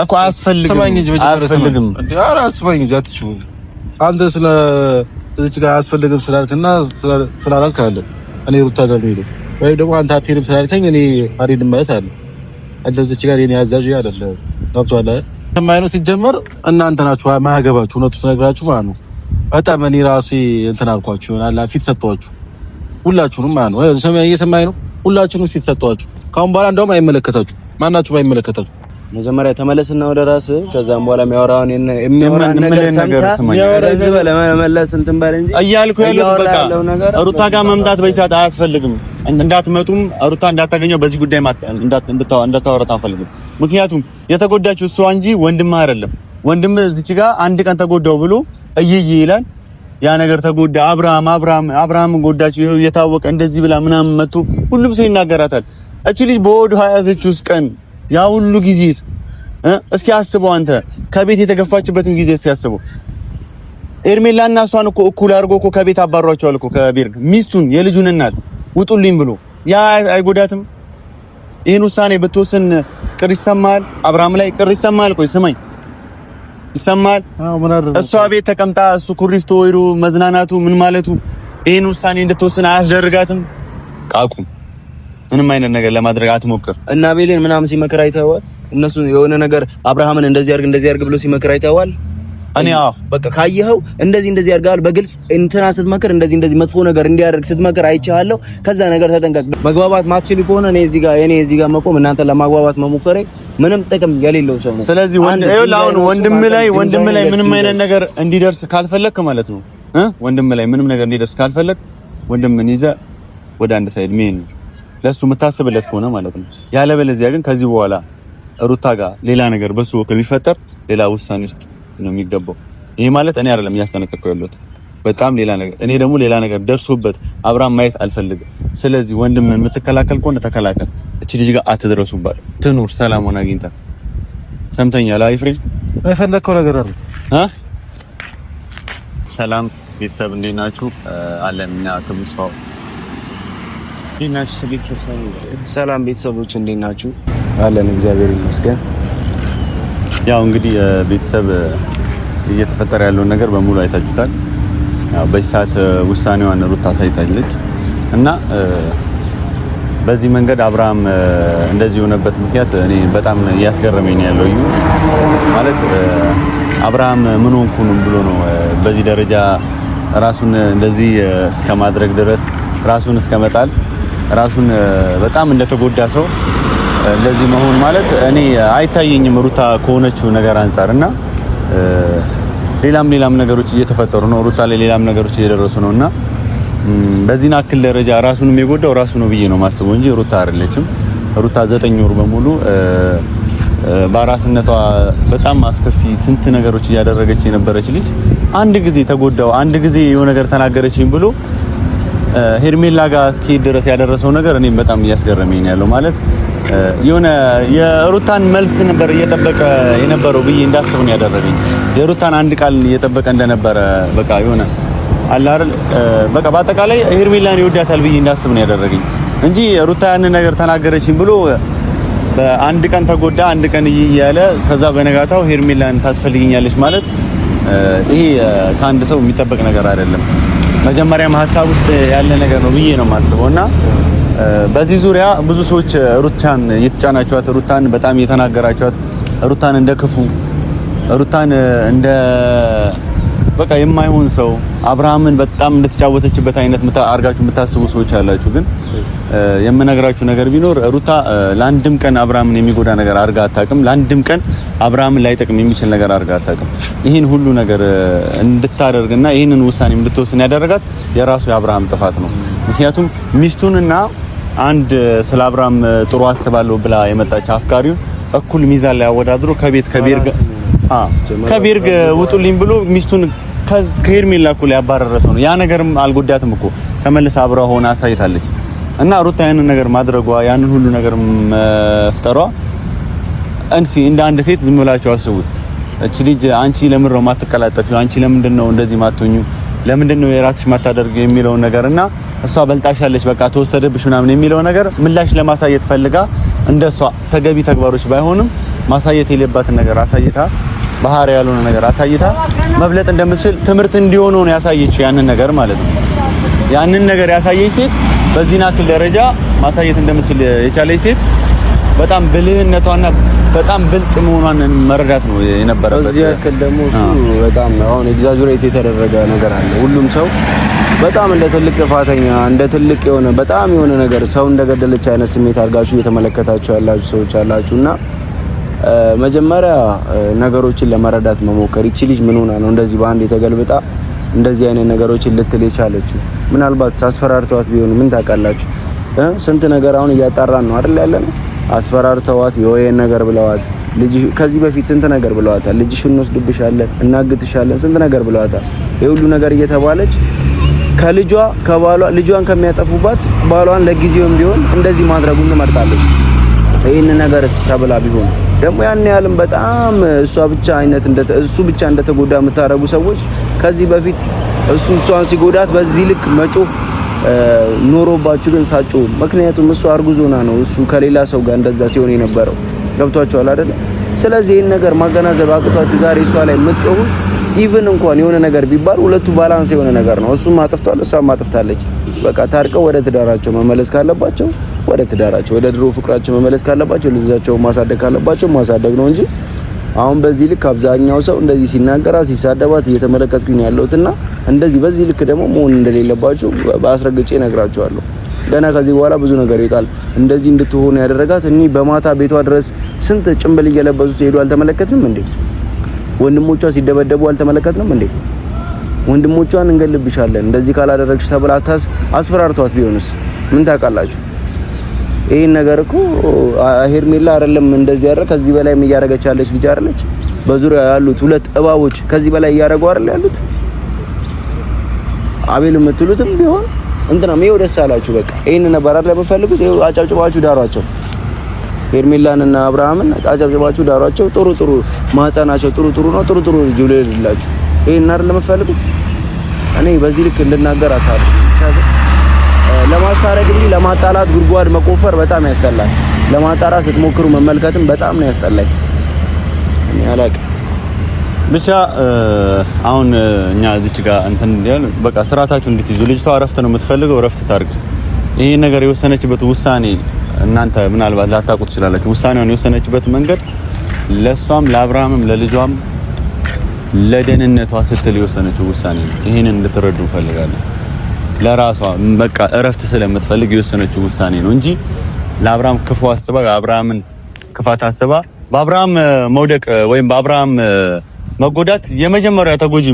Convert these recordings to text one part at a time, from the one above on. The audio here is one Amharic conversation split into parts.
እኮ አያስፈልግም ኧረ አስማኝ እንጂ አትችሉ አንተ ስለ እዚህ ጋር አያስፈልግም ስላልክና ስላላልክ አለ እኔ ሩታ ጋር ነው ሄደው ወይ ደግሞ አንተ አትሄድም ስላልከኝ እኔ አልሄድም ማለት አለ አንተ እዚህ ጋር የኔ አዛዥ አይደለም ገብቶሃል ከማይነው ሲጀመር እናንተ ናችሁ ማያገባችሁ እውነቱ ተነግራችሁ ማለት ነው በጣም እኔ ራሴ እንትን አልኳችሁ ይሆናል ፊት ሰጥቷችሁ ሁላችሁንም ማለት ነው እየሰማኝ ነው ሁላችሁንም ፊት ሰጥቷችሁ ካሁን በኋላ እንደውም አይመለከታችሁ ማናችሁም አይመለከታችሁ መጀመሪያ ተመለስና ወደ ራስ ከዛም በኋላ የሚያወራውን ነገር ስማኝ ለመመለስ እንትን ባለ እንጂ እያልኩ ያለው በቃ ሩታ ጋር መምጣት በይሳት አያስፈልግም እንዳትመጡም ሩታ እንዳታገኘው በዚህ ጉዳይ እንዳታወራ አልፈልግም ምክንያቱም የተጎዳችው እሷ እንጂ ወንድም አይደለም ወንድም እዚች ጋር አንድ ቀን ተጎዳው ብሎ እይይ ይላል ያ ነገር ተጎዳ አብርሃም ጎዳችው ይሄው የታወቀ እንደዚህ ብላ ምናምን መጥቶ ሁሉም ሰው ይናገራታል እቺ ልጅ በወዱ 29 ቀን ያ ሁሉ ጊዜ እስኪ አስበው አንተ ከቤት የተገፋችበትን ጊዜ እስኪ አስበው ኤርሜላና እሷን እኮ እኩል አድርጎ እኮ ከቤት አባሯቸዋል እኮ ከቤርግ ሚስቱን የልጁን እናት ውጡልኝ ብሎ ያ አይጎዳትም ይሄን ውሳኔ ብትወስን ቅር ይሰማል አብርሃም ላይ ቅር ይሰማል ቆይ ስማኝ ይሰማል እሷ ቤት ተቀምጣ እሱ ኩሪፍቶ ወይሩ መዝናናቱ ምን ማለቱ ይሄን ውሳኔ እንድትወስን አያስደርጋትም ቃቁም ምንም አይነት ነገር ለማድረግ አትሞክር እና ቤሌን ምናምን ሲመክር አይተዋል እነሱ የሆነ ነገር አብርሃምን እንደዚህ አድርግ ብሎ ሲመክር አይተዋል እኔ በቃ ካየኸው እንደዚህ ያርጋል በግልጽ እንትና ስትመክር እንደዚህ መጥፎ ነገር እንዲያደርግ ስትመክር አይቻለሁ ከዛ ነገር ተጠንቀቅ መግባባት ማትችል ከሆነ እኔ እዚህ ጋር መቆም እናንተ ለማግባባት መሞከሬ ምንም ጥቅም የሌለው ሰው ነው ስለዚህ ወንድም ላይ ምንም አይነት ነገር እንዲደርስ ካልፈለክ ማለት ነው ወንድም ላይ ምንም ነገር እንዲደርስ ካልፈለክ ወንድምን ይዘህ ወደ አንድ ሳይድ ምን ለሱ መታሰብለት ከሆነ ማለት ነው ያለበለዚያ ግን ከዚህ በኋላ ሩታ ጋር ሌላ ነገር በሱ ወከል ቢፈጠር ሌላ ውሳኔ ውስጥ ነው የሚገባው ይሄ ማለት እኔ አይደለም ያስተነቀቀው ያለሁት በጣም ሌላ ነገር እኔ ደግሞ ሌላ ነገር ደርሶበት አብርሃም ማየት አልፈልግም ስለዚህ ወንድምን የምትከላከል ከሆነ ተከላከል እቺ ልጅ ጋር አትድረሱባት ትኑር ሰላሙን አግኝታ ሰምተኛል አይፍሬ አይፈለከው ነገር አይደል ሰላም ቤተሰብ እንዴት ናችሁ አለንና ከብስፋው ዲናችሁ ቤተሰብ ሰላም ቤተሰቦች እንዴት ናችሁ አለን እግዚአብሔር ይመስገን ያው እንግዲህ ቤተሰብ እየተፈጠረ ያለው ነገር በሙሉ አይታችሁታል ያው በሰዓት ውሳኔዋን ሩታ ሳይታለች እና በዚህ መንገድ አብርሃም እንደዚህ የሆነበት ምክንያት እኔ በጣም ያስገረመኝ ነው ያለው ማለት አብርሃም ምን ሆንኩንም ብሎ ነው በዚህ ደረጃ ራሱን እንደዚህ እስከማድረግ ድረስ ራሱን እስከመጣል ራሱን በጣም እንደተጎዳ ሰው እንደዚህ መሆን ማለት እኔ አይታየኝም ሩታ ከሆነችው ነገር አንፃርና ሌላም ነገሮች እየተፈጠሩ ነው ሩታ ላይ ሌላም ነገሮች እየደረሱ ነውና በዚህና አክል ደረጃ ራሱንም የጎዳው ራሱ ነው ብዬ ነው ማስበው እንጂ ሩታ አይደለችም ሩታ 9 ወር በሙሉ በራስነቷ በጣም አስከፊ ስንት ነገሮች እያደረገች የነበረች ልጅ አንድ ጊዜ ተጎዳው አንድ ጊዜ የሆነ ነገር ተናገረችኝ ብሎ ሄርሜላ ጋር እስኪ ድረስ ያደረሰው ነገር እኔም በጣም እያስገረመኝ ያለው ማለት የሆነ የሩታን መልስ ነበር እየጠበቀ የነበረው ብዬ እንዳስብ ነው ያደረገኝ የሩታን አንድ ቃል እየጠበቀ እንደነበረ በቃ የሆነ አለ አይደል በቃ በአጠቃላይ ሄርሜላን ይወዳታል ብዬ እንዳስብ ነው ያደረገኝ እንጂ ሩታ ያን ነገር ተናገረችኝ ብሎ በአንድ ቀን ተጎዳ አንድ ቀን እያለ ከዛ በነጋታው ሄርሜላን ታስፈልጊኛለች ማለት ይሄ ከአንድ ሰው የሚጠበቅ ነገር አይደለም መጀመሪያም ሐሳብ ውስጥ ያለ ነገር ነው ብዬ ነው የማስበውና በዚህ ዙሪያ ብዙ ሰዎች ሩታን እየተጫናቸዋት ሩታን በጣም እየተናገራቸዋት ሩታን እንደክፉ ሩታን እንደ በቃ የማይሆን ሰው አብርሃምን በጣም እንደተጫወተችበት አይነት አርጋችሁ የምታስቡ ሰዎች አላችሁ ግን የምነግራችሁ ነገር ቢኖር ሩታ ለአንድም ቀን አብርሃምን የሚጎዳ ነገር አርጋ አታውቅም ለአንድም ቀን አብርሃምን ላይጠቅም የሚችል ነገር አርጋ አታውቅም ይሄን ሁሉ ነገር እንድታደርግና ይሄንን ውሳኔ እንድትወስን ያደረጋት የራሱ የአብርሃም ጥፋት ነው ምክንያቱም ሚስቱንና አንድ ስለ አብርሃም ጥሩ አስባለሁ ብላ የመጣች አፍቃሪው እኩል ሚዛን ላይ አወዳድሮ ከቤርግ ውጡልኝ ብሎ ሚስቱን ከሄርሜላ እኩል ያባረረሰው ነው ያ ነገርም አልጎዳትም እኮ ተመልሳ አብራ ሆና አሳይታለች እና ሩታ ያንን ነገር ማድረጓ ያንን ሁሉ ነገር መፍጠሯ እንደ አንድ ሴት ዝም ብላችሁ አስቡት እቺ ልጅ አንቺ ለምን ነው ማትቀላጠፊው አንቺ ለምንድን ነው እንደዚህ ማትሆኙ ለምንድን ነው የራስሽ ማታደርግ የሚለው ነገርና እሷ በልጣሻለች በቃ ተወሰደብሽ ምናምን የሚለው ነገር ምላሽ ለማሳየት ፈልጋ እንደሷ ተገቢ ተግባሮች ባይሆንም ማሳየት የሌባትን ነገር አሳይታ ባህሪ ያልሆነ ነገር አሳይታ መብለጥ እንደምትችል ትምህርት እንዲሆን ነው ያሳየችው ያንን ነገር ማለት ነው። ያንን ነገር ያሳየች ሴት በዚህን አክል ደረጃ ማሳየት እንደምትችል የቻለች ሴት በጣም ብልህነቷና በጣም ብልጥ መሆኗን መረዳት ነው የነበረበት። በዚህ አክል ደግሞ እሱ በጣም አሁን ኤግዛጀሬት የተደረገ ነገር አለ። ሁሉም ሰው በጣም እንደ ትልቅ ጥፋተኛ እንደ ትልቅ የሆነ በጣም የሆነ ነገር ሰው እንደገደለች አይነት ስሜት አድርጋችሁ እየተመለከታችሁ ያላችሁ ሰዎች አላችሁና መጀመሪያ ነገሮችን ለመረዳት መሞከር። ይቺ ልጅ ምን ሆና ነው እንደዚህ በአንድ የተገልብጣ እንደዚህ አይነት ነገሮችን ልትል የቻለችው? ምናልባት አስፈራርተዋት ቢሆን ምን ታውቃላችሁ? ስንት ነገር አሁን እያጣራን ነው አይደል ያለነው። አስፈራርተዋት የወይን ነገር ብለዋት ልጅ ከዚህ በፊት ስንት ነገር ብለዋታል። ልጅሽን እንወስድብሻለን፣ እናግትሻለን፣ ስንት ነገር ብለዋታል። የሁሉ ነገር እየተባለች ከልጇ ከባሏ ልጇን ከሚያጠፉባት ባሏን ለጊዜውም ቢሆን እንደዚህ ማድረጉን ትመርጣለች። ይሄን ነገር ተብላ ቢሆን ደግሞ ያን ያህልም በጣም እሱ ብቻ እንደተጎዳ የምታረጉ ሰዎች ከዚህ በፊት እሷን ሲጎዳት በዚህ ልክ መጮህ ኖሮባችሁ ግን ሳጮ ምክንያቱም እሱ አርጉዞና ነው እሱ ከሌላ ሰው ጋር እንደዛ ሲሆን የነበረው ገብቷችኋል አይደል? ስለዚህ ይሄን ነገር ማገናዘብ አቅቷችሁ ዛሬ እሷ ላይ የምትጮሁ ኢቭን እንኳን የሆነ ነገር ቢባል ሁለቱ ባላንስ የሆነ ነገር ነው። እሱም አጥፍቷል፣ እሷም አጥፍታለች። በቃ ታርቀው ወደ ትዳራቸው መመለስ ካለባቸው ወደ ትዳራቸው ወደ ድሮ ፍቅራቸው መመለስ ካለባቸው ልጃቸው ማሳደግ ካለባቸው ማሳደግ ነው እንጂ አሁን በዚህ ልክ አብዛኛው ሰው እንደዚህ ሲናገራት ሲሳደባት እየተመለከትኩኝ ያለሁትና እንደዚህ በዚህ ልክ ደግሞ መሆን እንደሌለባችሁ በአስረግጬ እነግራችኋለሁ። ገና ከዚህ በኋላ ብዙ ነገር ይወጣል። እንደዚህ እንድትሆኑ ያደረጋት እኒ በማታ ቤቷ ድረስ ስንት ጭንብል እየለበሱ ሲሄዱ አልተመለከትንም እንዴ? ወንድሞቿ ሲደበደቡ አልተመለከትንም እንዴ? ወንድሞቿን እንገልብሻለን እንደዚህ ካላደረግሽ ተብላ አስፈራርቷት ቢሆንስ ምን ታውቃላችሁ? ይሄን ነገር እኮ ሄርሜላ አይደለም እንደዚህ ያደረገ ከዚህ በላይ እያደረገች ያለች ልጅ አይደለች? በዙሪያ ያሉት ሁለት እባቦች ከዚህ በላይ እያደረጉ አይደል ያሉት? አቤል የምትሉትም ቢሆን እንትናም ይኸው ደስ አላችሁ። በቃ ይሄን ነበር አይደል የምፈልጉት? ይኸው አጫጭባችሁ ዳሯቸው። ሄርሜላንና አብርሃምን አጫጭባችሁ ዳሯቸው። ጥሩ ማህፀናቸው ጥሩ ነው። ጥሩ ልጅ ይውለድላችሁ። ይሄን አይደል የምፈልጉት? እኔ በዚህ ልክ እንድናገር አታድርጉ። ለማስታረቅ እንጂ ለማጣላት ጉድጓድ መቆፈር በጣም ያስጠላል። ለማጣራት ስትሞክሩ መመልከትም በጣም ነው ያስጠላኝ። እኔ አላውቅም ብቻ አሁን እኛ እዚች ጋር እንትን ያለ በቃ ስራታችሁ እንድትይዙ ልጅቷ እረፍት ነው የምትፈልገው፣ እረፍት ታርግ። ይሄ ነገር የወሰነችበት ውሳኔ እናንተ ምናልባት ላታውቁት ትችላላችሁ። ውሳኔውን የወሰነችበት መንገድ ለሷም ለአብርሃምም ለልጇም ለደህንነቷ ስትል የወሰነችው ውሳኔ ነው። ይሄንን እንድትረዱ እንፈልጋለን። ለራሷ በቃ እረፍት ስለምትፈልግ የወሰነችው ውሳኔ ነው እንጂ ለአብርሃም ክፉ አስባ የአብርሃምን ክፋት አስባ በአብርሃም መውደቅ ወይም በአብርሃም መጎዳት የመጀመሪያ ተጎጂ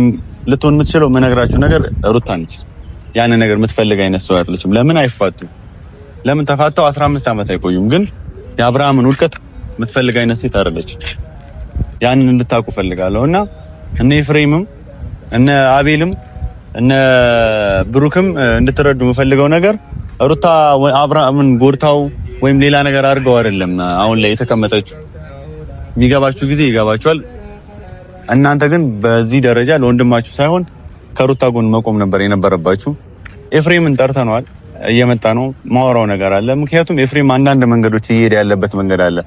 ልትሆን የምትችለው መነግራችሁ ነገር ሩታ ነች። ያን ነገር የምትፈልግ አይነት ሰው አይደለችም። ለምን አይፋቱ? ለምን ተፋተው 15 ዓመት አይቆዩም? ግን የአብርሃምን ውድቀት የምትፈልግ አይነት ሴት አይደለች። ያንን እንድታውቁ ፈልጋለሁ እና እነ ኤፍሬምም እነ አቤልም እነ ብሩክም እንድትረዱ የምፈልገው ነገር ሩታ አብርሃምን ጎድታው ወይም ሌላ ነገር አድርገው አይደለም አሁን ላይ የተቀመጠችው። የሚገባችሁ ጊዜ ይገባችኋል። እናንተ ግን በዚህ ደረጃ ለወንድማችሁ ሳይሆን ከሩታ ጎን መቆም ነበር የነበረባችሁ። ኤፍሬምን ጠርተነዋል፣ እየመጣ ነው። ማወራው ነገር አለ። ምክንያቱም ኤፍሬም አንዳንድ መንገዶች እየሄደ ያለበት መንገድ አለ፣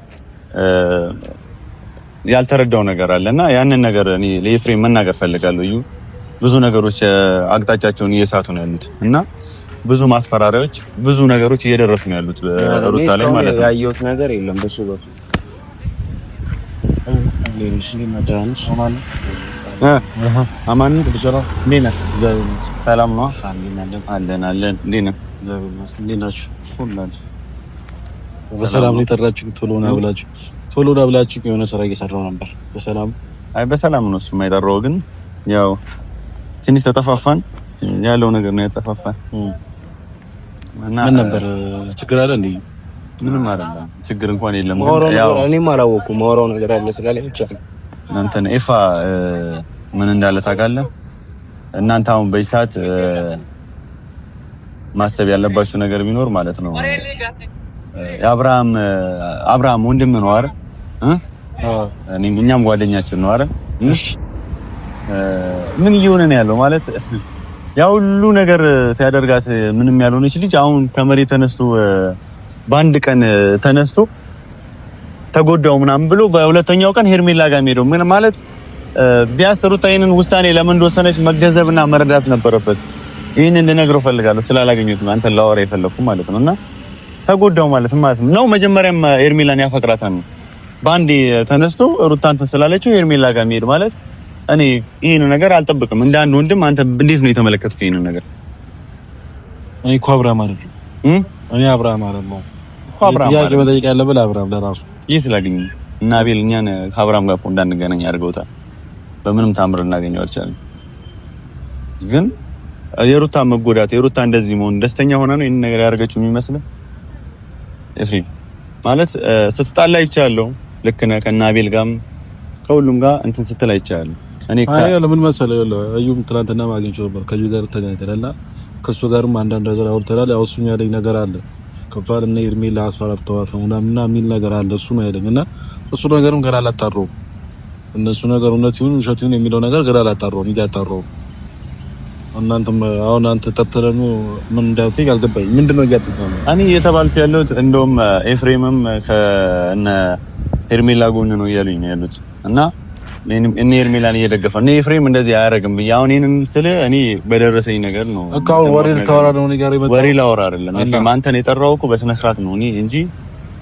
ያልተረዳው ነገር አለና ያንን ነገር እኔ ለኤፍሬም መናገር ፈልጋለሁ። እዩ ብዙ ነገሮች አቅጣጫቸውን እየሳቱ ነው ያሉት እና ብዙ ማስፈራሪያዎች፣ ብዙ ነገሮች እየደረሱ ነው ያሉት ሩታ ላይ ማለት ነው። ያየሁት ነገር የለም በሱ በኩል አማን ሰላም ነው። አለን በሰላም ነው የጠራችሁ? ቶሎ ና ብላችሁ የሆነ ስራ እየሰራው ነበር። በሰላም ነው እሱማ የጠራው፣ ግን ያው ትንሽ ተጠፋፋን። ያለው ነገር ነው ያጠፋፋን። ምን ነበር ችግር አለ እንዴ? ምንም አይደለም፣ ችግር እንኳን የለም። ያው እኔም አላወኩም። ማወራው ነገር አለ ስላለኝ ብቻ እናንተ ኤፋ ምን እንዳለ ታውቃለህ? እናንተ አሁን በይሳት ማሰብ ያለባችሁ ነገር ቢኖር ማለት ነው አብርሃም ወንድም ነው አይደል? እኛም ጓደኛችን ነው አይደል? ምን እየሆነ ነው ያለው ማለት ያ ሁሉ ነገር ሲያደርጋት ምንም ያልሆነች ልጅ አሁን ከመሬት ተነስቶ በአንድ ቀን ተነስቶ ተጎዳው ምናምን ብሎ በሁለተኛው ቀን ሄርሜላ ጋር ሄደው ምን ማለት ቢያንስ ሩታ ይሄንን ውሳኔ ለምን እንደወሰነች መገንዘብና መረዳት ነበረበት። ይሄንን ልነግረው ፈልጋለሁ ስላላገኘሁት ነው አንተን ላወራ የፈለኩ ማለት ነውና ተጎዳው ማለት ነው። መጀመሪያም ሄርሜላን ያፈቅራታል ነው ባንዴ ተነስቶ ሩታን ተስላለችው ሄርሜላ ጋር መሄድ ማለት እኔ ይሄን ነገር አልጠብቅም። እንደ አንድ ወንድም አንተ እንዴት ነው የተመለከትከው ይሄን ነገር? እኔ እኮ አብርሃም አይደለም እኔ አብርሃም አይደለም ጥያቄ መጠየቅ ያለብህ አብርሃም ለራሱ የት ላገኝ እና አቤል እኛን ከአብርሃም ጋር እንዳንገናኝ አድርገውታል። በምንም ታምር እናገኘው አልቻለም። ግን የሩታ መጎዳት የሩታ እንደዚህ መሆን ደስተኛ ሆና ነው ይሄን ነገር ያደረገችው የሚመስለው ኤፍሬም ማለት ስትጣላ ይቻላል። ልክ ነህ። ከእነ አቤል ጋርም ከሁሉም ጋር እንትን ስትል ይቻላል። እኔ ለምን መሰለህ አዩም ትናንትና ማግኘት ነበር ከዚህ ጋር ተገናኝተናል። ከሱ ጋርም አንዳንድ ነገር አውርተናል። ያው እሱም ያለኝ ነገር አለ ከባድ እና ሄርሜላ አስፈራርተዋት ነው ምናምን የሚል ነገር አለ። እሱ ነው ያለኝ እና እሱ ነገርም ገና አላጣራሁም። እነሱ ነገር እውነት ይሁን ውሸት ይሁን የሚለው ነገር ገና አላጣራሁም። እያጣራሁ እናንተም አሁን አንተ ተተረኑ ምን እንዳትይ አልገባኝ። ምንድነው እያጣራሁ እኔ እየተባልኩ ያለሁት እንደውም ኤፍሬምም ከእነ ሄርሜላ ጎን ነው እያሉኝ ነው ያሉት እና እኔ ሄርሜላን እየደገፈ ነው። ኤፍሬም እንደዚህ አያረግም ብዬ አሁን ይሄንን ስለ እኔ በደረሰኝ ነገር ነው እካው ወሬ ልታወራ ነው እኔ ጋር ይመጣ ወሬ ላወራ አይደለም። ኤፍሬም አንተን የጠራው እኮ በስነ ስርዓት ነው እኔ እንጂ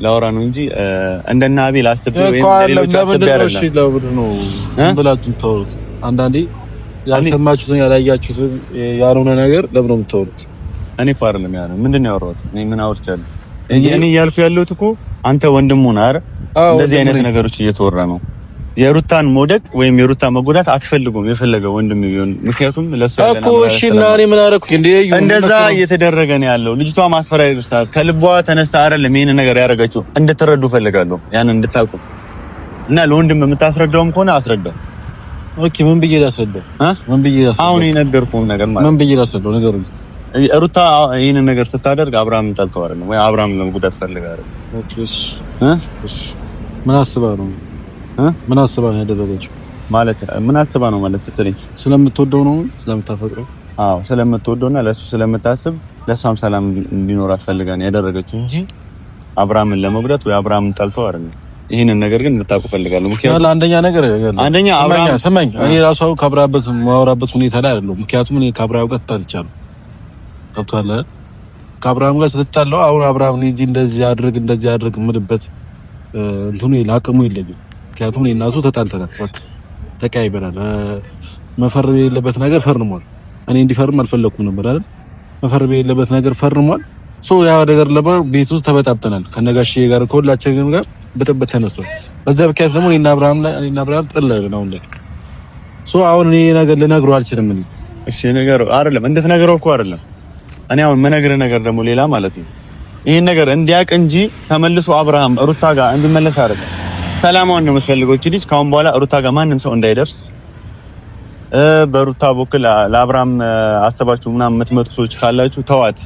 ላወራ ነው እንጂ እንደና አቤል አስቤ ወይ ሌሎች አስቤ አይደለም። እሺ ለምን ነው ዝም ብላችሁ ተወሩት? አንዳንዴ ያልሰማችሁትን ያላያችሁትን ያልሆነ ነገር ለምን ነው የምትወሩት? እኔ እኮ አይደለም ያለው ምንድነው ያወራሁት? እኔ ምን አውርቻለሁ? እኔ እያልኩ ያለሁት እኮ አንተ ወንድሙ ነህ አይደል? እንደዚህ አይነት ነገሮች እየተወራ ነው። የሩታን ሞደቅ ወይም የሩታን መጎዳት አትፈልጉም የፈለገው ወንድም ይሁን። ምክንያቱም ለሷ ያለና እኮ እሺ እና እኔ ምን አደረኩኝ እንዴ? እንደዛ እየተደረገ ነው ያለው። ልጅቷ ማስፈራሪያ ይደርሳል። ከልቧ ተነስታ አይደለም ይሄን ነገር ያደረገችው። እንድትረዱ ፈልጋለሁ ያንን እንድታውቁ እና ለወንድም የምታስረዳውም ከሆነ አስረዳው። ኦኬ ምን ብዬ ላስረዳው? ምን ብዬ ላስረዳው? አሁን የነገርኩህ ነገር ማለት ምን ብዬ ላስረዳው? ነገር እስቲ ሩታ ይሄን ነገር ስታደርግ አብርሃምን ጠልተው አይደለም ወይ አብርሃምን ለመጉዳት ፈልጋ አይደለም። ኦኬ እሺ ምን አስባ ነው ምን አስባ ነው ያደረገችው? ማለት ምን አስባ ነው ማለት ስትለኝ ስለምትወደው ነው ስለምታፈቅረው? አዎ ስለምትወደውና ለሱ ስለምታስብ ለሷም ሰላም እንዲኖራት ፈልጋ ነው ያደረገችው እንጂ አብርሃምን ለመጉዳት ወይ አብርሃምን ጠልተው አይደለም። ይሄንን ነገር ግን እንድታውቁ ፈልጋለሁ። ምክንያቱም አንደኛ አብርሃም ስማኝ እኔ ራሱ ካብራበት ማወራበት ሁኔታ ላይ አይደለም። ምክንያቱም እኔ ካብራው ጋር ተጣልቻለሁ። ገብቶሃል? ካብራም ጋር ስለተጣላው አሁን አብርሃም እንደዚህ አድርግ ምድበት እንትኑ ይላቀሙ ይለኛል። ምክንያቱም እኔ እና እሱ ተጣልተናል። በቃ ተቀያይበናል። መፈረም የሌለበት ነገር ፈርሟል። እኔ እንዲፈርም አልፈለኩም ነበር አይደል? መፈረም የሌለበት ነገር ፈርሟል። ያ ነገር ቤት ውስጥ ተበጣብተናል። ከነጋሽ ጋር ከሁላችንም ጋር ብጥብጥ ተነስቷል። በዛ ምክንያት ደግሞ እኔና አብርሃም ጥል ነው እንዴ? አሁን እኔ ነገር ልነግረው አልችልም። እኔ እሺ ነገር አይደለም እንድትነግረው እኮ አይደለም። እኔ አሁን መነግርህ ነገር ደግሞ ሌላ ማለት ነው። ይሄን ነገር እንዲያውቅ እንጂ ተመልሶ አብርሃም ሩታ ጋር እንዲመለስ አይደለም። ሰላማውን ነው የምፈልገው። እቺ ልጅ ካሁን በኋላ ሩታ ጋር ማንም ሰው እንዳይደርስ በሩታ በኩል ለአብርሃም አሰባችሁ ምናምን የምትመጡ ሰዎች ካላችሁ ተዋት።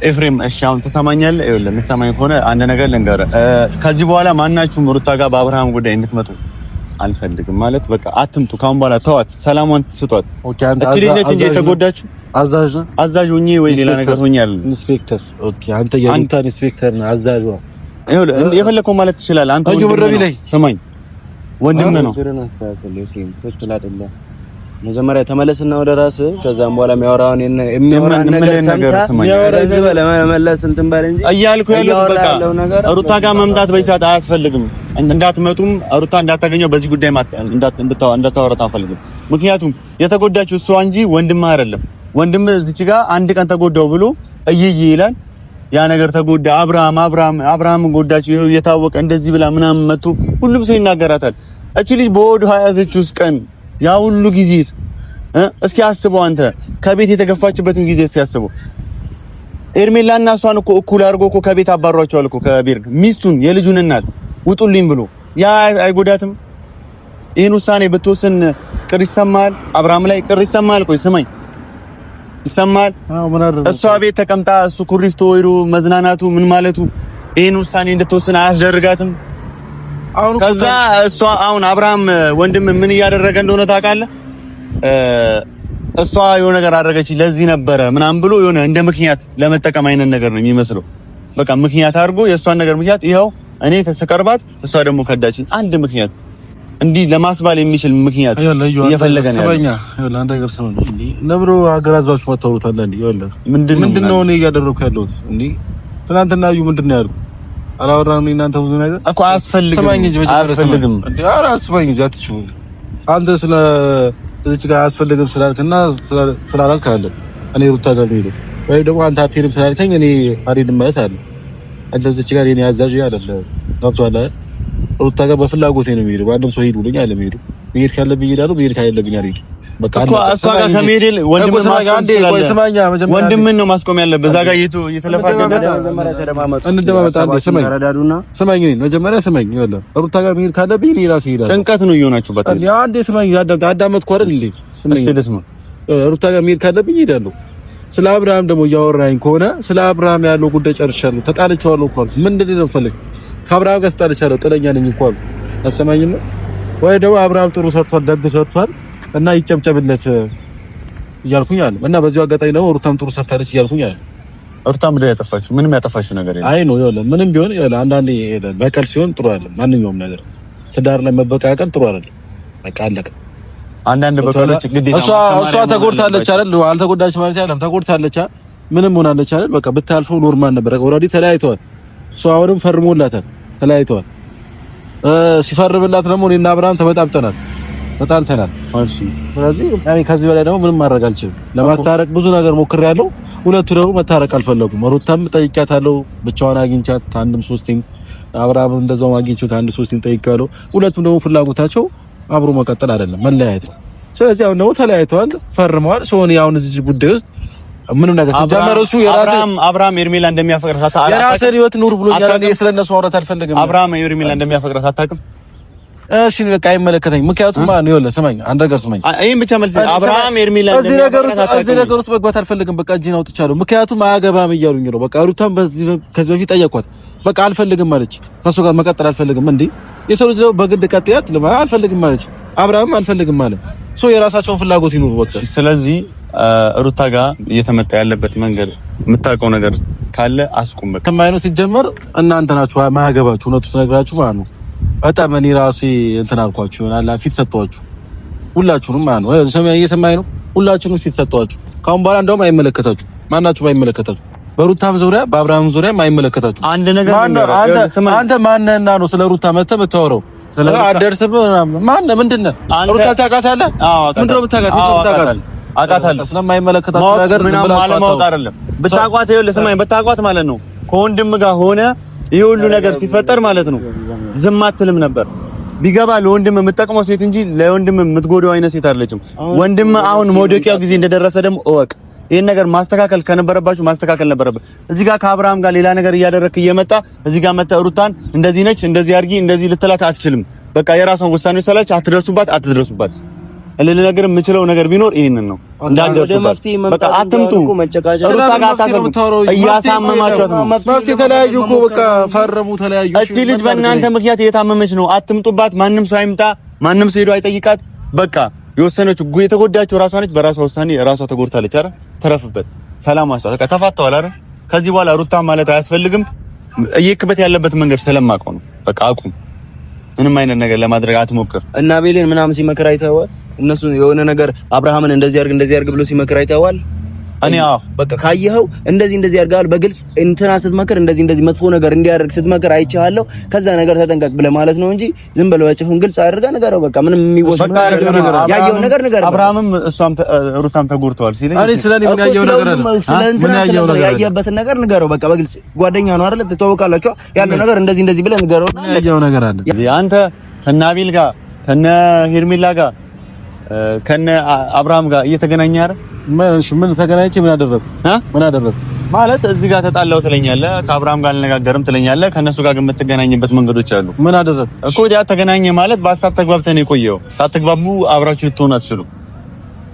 ኤፍሬም እሺ አሁን ትሰማኛለህ? ይኸውልህ የምትሰማኝ ከሆነ አንድ ነገር ልንገርህ። ከዚህ በኋላ ማናችሁም ሩታ ጋር በአብርሃም ጉዳይ እንድትመጡ አልፈልግም። ማለት በቃ አትምጡ። ካሁን በኋላ ተዋት፣ ሰላማውን ትስጧት። እቺ ልጅ ነች እንጂ የተጎዳችሁ አዛዥ ሆኜ ወይ ሌላ ነገር ሆኛለሁ። ኢንስፔክተር ኦኬ፣ አንተ የሩታ ኢንስፔክተር ነህ፣ አዛዥ ነው። ይኸውልህ የፈለከው ማለት ትችላለህ። አንተ ስማኝ፣ ወንድም ነው። መጀመሪያ ተመለስና ወደ ራስህ። ከዛም በኋላ የሚያወራውን ነገር ስማኝ መለስ እንትን ባለ እንጂ እያልኩ ያለው በቃ ሩታ ጋር መምጣት በይሳት አያስፈልግም። እንዳትመጡም ሩታ እንዳታገኘው በዚህ ጉዳይ እንዳታወራት አንፈልግም። ምክንያቱም የተጎዳችው እሷ እንጂ ወንድም አይደለም። ወንድም እዚች ጋር አንድ ቀን ተጎዳው ብሎ እይይ ይላል። ያ ነገር ተጎዳ አብርሃም ጎዳችው ይሄው የታወቀ እንደዚህ ብላ ምናምን መጥቶ ሁሉም ሰው ይናገራታል። እቺ ልጅ በወዱ 29 ቀን ያ ሁሉ ጊዜ እስኪ አስበው አንተ ከቤት የተገፋችበትን ጊዜ እስኪ አስበው። ኤርሜላና እሷን እኮ እኩል አድርጎ እኮ ከቤት አባሯቸዋል እኮ ከቤት ሚስቱን የልጁን እናት ውጡልኝ ብሎ ያ አይጎዳትም? ይሄን ውሳኔ ብትወስን ቅር ይሰማል? አብርሃም ላይ ቅር ይሰማል? ቆይ ስማኝ ይሰማል? እሷ ቤት ተቀምጣ እሱ ኩሪፍቶ ወይሩ መዝናናቱ ምን ማለቱ ይሄን ውሳኔ እንድትወስን አያስደርጋትም? ከዛ እሷ አሁን አብርሃም ወንድም ምን እያደረገ እንደሆነ ታውቃለህ? እሷ የሆነ ነገር አደረገች ለዚህ ነበረ ምናምን ብሎ የሆነ እንደ ምክንያት ለመጠቀም አይነት ነገር ነው የሚመስለው። በቃ ምክንያት አድርጎ የእሷን ነገር ምክንያት ይኸው እኔ ተሰቀርባት እሷ ደግሞ ከዳችኝ። አንድ ምክንያት እንዲህ ለማስባል የሚችል ምክንያት እየፈለገ ነው ያለው። ይኸውልህ አንድ ነገር ስማ እንዴ ለብሮ ሀገር አዝባችሁ ማታወሩታል እንዴ? ይኸውልህ ምንድነው እኔ እያደረኩ ያለሁት እንዴ? ትናንትና እዩ ምንድነው ያልኩ? አላወራንም እናንተ ብዙ ነገር እኮ አያስፈልግም። ስማኝ እንጂ አያስፈልግም እንዴ? ኧረ ስማኝ እንጂ አትችሉ። አንተ ስለ እዚች ጋር አያስፈልግም ስላልክና ስላላልክ አለ እኔ ሩታ ጋር ነው የሄደው ወይ ደግሞ አንተ አትሄድም ስላልከኝ እኔ አልሄድም ማለት አለ። አንተ እዚች ጋር የኔ አዛዥ አይደለም ገብቶሃል አይደል? ሩታ ጋር በፍላጎቴ ነው የሚሄደው። ማንም ሰው ሂድ ብሎኝ አይደለም የሚሄደው። መሄድ ካለብኝ እሄዳለሁ፣ መሄድ ካለብኝ አልሄድም። በቃ እሷ ጋር ከመሄድ ወንድምን ነው ማስቆም ያለበት። እዛ ጋር እየተለፋገደ ስማኝ መጀመሪያ ስማኝ። ይኸውልህ ሩታ ጋር መሄድ ካለብኝ እኔ ራሴ እሄዳለሁ። ጭንቀት ነው እየሆናችሁበት። አንዴ ስማኝ፣ አዳመጥኩ አይደል እንዴ? ስማኝ ሩታ ጋር መሄድ ካለብኝ እሄዳለሁ። ስለ አብርሃም ደግሞ እያወራኝ ከሆነ ስለ አብርሃም ያለው ጉዳይ ጨርሻለሁ። ተጣልቻለሁ እኮ አልኩ። ምንድን ነው ፈልግ? ከአብርሃም ጋር ተጣልቻለሁ፣ ጥለኛ ነኝ እኮ አልኩ። አሰማኝም ወይ ደግሞ አብርሃም ጥሩ ሰርቷል፣ ደግ ሰርቷል እና ይጨብጨብለት እያልኩኝ አለ እና በዚሁ አጋጣሚ ደግሞ ሩታም ጥሩ ሰርታለች እያልኩኝ አለ። ሩታም ምንድን ነው ያጠፋችው? ምንም ያጠፋችው ነገር የለም። አይ ነው ይኸውልህ፣ ምንም ቢሆን ይኸውልህ፣ አንዳንዴ በቀል ሲሆን ጥሩ አይደለም። ማንኛውም ነገር ትዳር ላይ መበቃቀል ጥሩ አይደለም። በቃ አለቀ። አንዳንድ በቀሎች ግዴታ እሷ ተጎድታለች አይደል? አልተጎዳች ማለት አይደለም። ተጎድታለች፣ ምንም ሆናለች አይደል? በቃ ብታልፈው ኖርማል ነበር። ኦልሬዲ ተለያይተዋል። እሷ አሁንም ፈርሞላታል፣ ተለያይተዋል። ሲፈርምላት ደግሞ እኔና አብርሃም ተበጣብጠናል፣ ተጣልተናል። እሺ፣ ስለዚህ እኔ ከዚህ በላይ ደግሞ ምንም ማድረግ አልችልም። ለማስታረቅ ብዙ ነገር ሞክሬያለሁ። ሁለቱ ደግሞ መታረቅ አልፈለጉም። ሩታም ጠይቂያታለሁ፣ ብቻዋን አግኝቻት ከአንድም ሶስቴም፣ አብርሃም እንደዛው አግኝቼው ከአንድ ሶስቴም ጠይቄያለሁ። ሁለቱም ደግሞ ፍላጎታቸው አብሮ መቀጠል አይደለም መለያየት ነው። ስለዚህ አሁን ደግሞ ተለያይተዋል፣ ፈርመዋል። ሶኒ አሁን እዚህ ጉዳይ ውስጥ ምንም ነገር ሲጀመር እሱ አብርሃም ኤርሜላ እንደሚያፈቅራት የራስህን ህይወት ኑር ብሎኛል። እኔ ስለነሱ ማውራት አልፈልግም። አብርሃም ኤርሜላ እንደሚያፈቅራት አታውቅም? እሺ በቃ አይመለከተኝም። ምክንያቱም ነው ይኸውልህ፣ ስማኝ፣ አንድ ነገር ስማኝ። ይሄን ብቻ መልስ። አብርሃም ኤርሜላ እዚህ ነገር ውስጥ መግባት አልፈልግም። በቃ እጄን አውጥቻለሁ። ምክንያቱም አያገባም እያሉኝ ነው። በቃ ሩታም ከዚህ በፊት ጠየኳት። በቃ አልፈልግም ማለች። ከሱ ጋር መቀጠል አልፈልግም። እንዴ የሰው ልጅ በግድ ቀጥያት አልፈልግም ማለች። አብርሃም አልፈልግም ማለት ሶ የራሳቸውን ፍላጎት ይኑሩ በቃ። ስለዚህ ሩታ ጋር እየተመጣ ያለበት መንገድ የምታውቀው ነገር ካለ አስቁም በቃ። ከማይነው ሲጀመር እናንተ ናችሁ ማያገባችሁ። እውነቱ ተነግራችሁ ማለት ነው። በጣም እኔ ራሴ እንትን አልኳችሁ ይሆናል፣ ፊት ሰጥቷችሁ ሁላችሁንም ማለት ነው። እየሰማኝ ነው። ሁላችሁንም ፊት ሰጥቷችሁ ካሁን በኋላ እንደውም አይመለከታችሁ፣ ማናችሁም አይመለከታችሁ። በሩታም ዙሪያ በአብርሃም ዙሪያ አይመለከታችሁ። አንድ ነገር አንተ ማንነህና ነው ስለ ሩታ መተህ የምታወራው? አደርስም ማን ምንድነው? ሩታ ታውቃታለህ? ምንድነው የምታውቃት? አውቃታለሁ። ስለማይመለከታችሁ ነገር ዝም ብላችሁ አለማወቅ አይደለም። ብታውቋት ይኸውልህ፣ ስማኝ፣ ብታውቋት ማለት ነው ከወንድም ጋር ሆነ ይሄ ሁሉ ነገር ሲፈጠር ማለት ነው ዝም አትልም ነበር። ቢገባ ለወንድም የምትጠቅመው ሴት እንጂ ለወንድም የምትጎዳው አይነት ሴት አይደለችም። ወንድም አሁን መውደቂያው ጊዜ እንደደረሰ ደግሞ እወቅ። ይሄን ነገር ማስተካከል ከነበረባችሁ ማስተካከል ነበረበት። እዚህ ጋር ከአብርሃም ጋር ሌላ ነገር እያደረክ እየመጣ እዚህ ጋር መጣ ሩታን እንደዚህ ነች እንደዚህ አድርጊ እንደዚህ ልትላት አትችልም። በቃ የራሷን ውሳኔ ሰላች። አትድረሱባት እልል ነገር የምችለው ነገር ቢኖር ይሄንን ነው። እንዳልደርሱባት በቃ አትምጡ። ሩታ ጋር ታሰቡ እያሳመማችኋት ነው። መፍትሄ ተለያዩ እኮ በቃ ፈረሙ፣ ተለያዩ። እቺ ልጅ በእናንተ ምክንያት እየታመመች ነው። አትምጡባት። ማንም ሰው አይምጣ፣ ማንም ሰው ሄዶ አይጠይቃት። በቃ የወሰነችው የተጎዳችው ራሷ ነች። በራሷ ውሳኔ ራሷ ተጎድታለች። አረ ተረፍበት። ሰላም አሷ በቃ ተፋተዋል። አረ ከዚህ በኋላ ሩታ ማለት አያስፈልግም። እየክበት ያለበት መንገድ ስለማውቀው ነው። በቃ አቁም። ምንም አይነት ነገር ለማድረግ አትሞክር። እና ቤሌን ምናምን ሲመክር አይተኸዋል? እነሱ የሆነ ነገር አብርሃምን እንደዚህ አድርግ ብሎ ሲመክር አይተኸዋል? እኔ በቃ ካየኸው እንደዚህ ያርጋል። በግልጽ እንትና ስትመክር እንደዚህ መጥፎ ነገር እንዲያደርግ ስትመክር አይቻለሁ። ከዛ ነገር ተጠንቀቅ ብለህ ማለት ነው እንጂ ዝም ብለህ በጭፍን ግልጽ አድርገህ ንገረው። በቃ ምንም የሚወሰን ነገር ያየው ነገር ንገረው። አብርሃምም እሷም ሩታም ተጎድተዋል ሲለኝ እኔ ስለኔ ምን ያየው ነገር አለ? ያየበትን ነገር ንገረው። በቃ በግልጽ ጓደኛ ነው አይደል? ትተዋወቃላችሁ። ያለው ነገር እንደዚህ ብለህ ንገረው። ያየው ነገር አለ። አንተ ከነ አቤል ጋር ከነ ሄርሜላ ጋር ከነ አብርሃም ጋር እየተገናኘህ አይደል? ምን ተገናኝቼ ምን አደረኩ ማለት እዚህ ጋር ተጣላው ትለኛለህ፣ ከአብርሃም ጋር አልነጋገርም ትለኛለህ። ከነሱ ጋር የምትገናኝበት መንገዶች አሉ። ምን አደረኩ እኮ ያ ተገናኘ ማለት በሀሳብ ተግባብተህ ነው የቆየው። ሳትግባቡ አብራችሁ ልትሆኑ አትችሉ።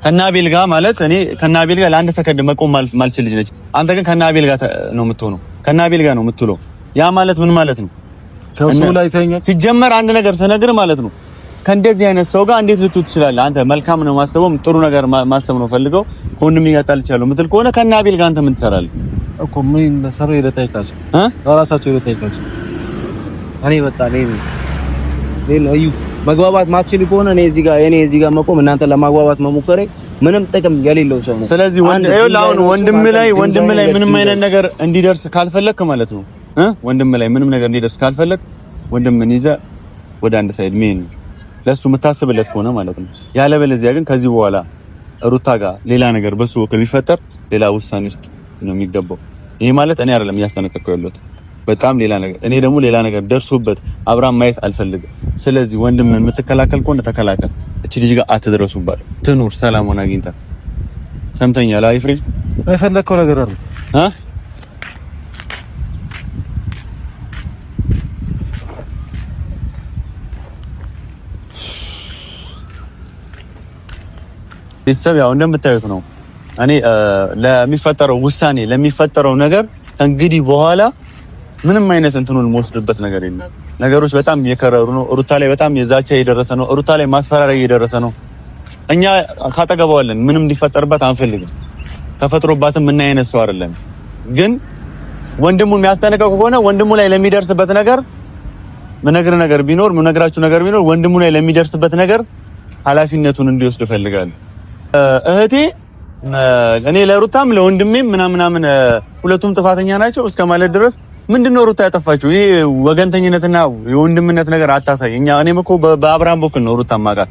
ከነ አቤል ጋር ማለት እኔ ከነ አቤል ጋር ለአንድ ሰከንድ መቆም ማልችል ልጅ ነች። አንተ ግን ከነ አቤል ጋር ነው የምትሆነው፣ ከነ አቤል ጋር ነው የምትውለው። ያ ማለት ምን ማለት ነው? ከሱ ላይ ተኛ ሲጀመር አንድ ነገር ስነግር ማለት ነው ከእንደዚህ አይነት ሰው ጋር እንዴት ልትውት ትችላለህ? አንተ መልካም ነው ማሰበው ጥሩ ነገር ማሰብ ነው ፈልገው ከወንድም ይጋጣልቻለሁ ምትል ከሆነ ከነ አቤል ጋር አንተ ምን ትሰራለህ እኮ? ምን ሰራው? ይለጣይቃችሁ ራሳቸው ይለጣይቃችሁ እኔ በቃ እዩ መግባባት ማትችሉ ከሆነ እኔ እዚህ ጋር መቆም እናንተ ለማግባባት መሞከሬ ምንም ጥቅም የሌለው ሰው ነው። ስለዚህ ወንድም ላይ ምንም አይነት ነገር እንዲደርስ ካልፈለክ ማለት ነው ወንድም ላይ ምንም ነገር እንዲደርስ ካልፈለክ ወንድምን ይዘህ ወደ አንድ ሳይድ ምን ለሱ የምታስብለት ከሆነ ማለት ነው። ያለበለዚያ ግን ከዚህ በኋላ ሩታ ጋር ሌላ ነገር በሱ ወክል ቢፈጠር ሌላ ውሳኔ ውስጥ ነው የሚገባው። ይሄ ማለት እኔ አይደለም እያስጠነቀቅኩ ያለሁት በጣም ሌላ ነገር እኔ ደግሞ ሌላ ነገር ደርሶበት አብራም ማየት አልፈልግም። ስለዚህ ወንድምን የምትከላከል ከሆነ ተከላከል። እቺ ልጅ ጋር አትድረሱባት፣ ትኑር ሰላሙን አግኝታ። ሰምተኛል አይፍሬ የፈለከው ነገር አለ ቤተሰብ ያው እንደምታዩት ነው። እኔ ለሚፈጠረው ውሳኔ ለሚፈጠረው ነገር እንግዲህ በኋላ ምንም አይነት እንትኑን የምወስድበት ነገር የለም። ነገሮች በጣም እየከረሩ ነው። ሩታ ላይ በጣም የዛቻ እየደረሰ ነው። ሩታ ላይ ማስፈራሪያ እየደረሰ ነው። እኛ ካጠገባዋለን ምንም እንዲፈጠርባት አንፈልግም። ተፈጥሮባትም ምን አይነት ሰው አይደለም። ግን ወንድሙ የሚያስጠነቀቁ ከሆነ ወንድሙ ላይ ለሚደርስበት ነገር ምነግራችሁ ነገር ቢኖር ወንድሙ ላይ ለሚደርስበት ነገር ኃላፊነቱን እንዲወስድ እፈልጋለሁ። እህቴ እኔ ለሩታም ለወንድሜም ምናምን ሁለቱም ጥፋተኛ ናቸው እስከ ማለት ድረስ ምንድነው ሩታ ያጠፋችው? ይሄ ወገንተኝነትና የወንድምነት ነገር አታሳይ። እኔም እኮ በአብርሃም በኩል ነው ሩታ ማቃት።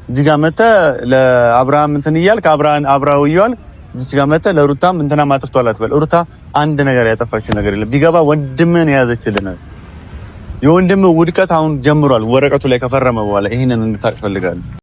እዚህ ጋር መተህ ለአብርሃም እንትን እያልክ አብራው እያልክ እዚህ ጋር መተህ ለሩታም እንትና ማጥፍቷል አትበል። ሩታ አንድ ነገር ያጠፋችው ነገር የለም። ቢገባ ወንድምን ያዘችልን የወንድም ውድቀት አሁን ጀምሯል። ወረቀቱ ላይ ከፈረመ በኋላ ይሄንን እንድታቅ ፈልጋለሁ።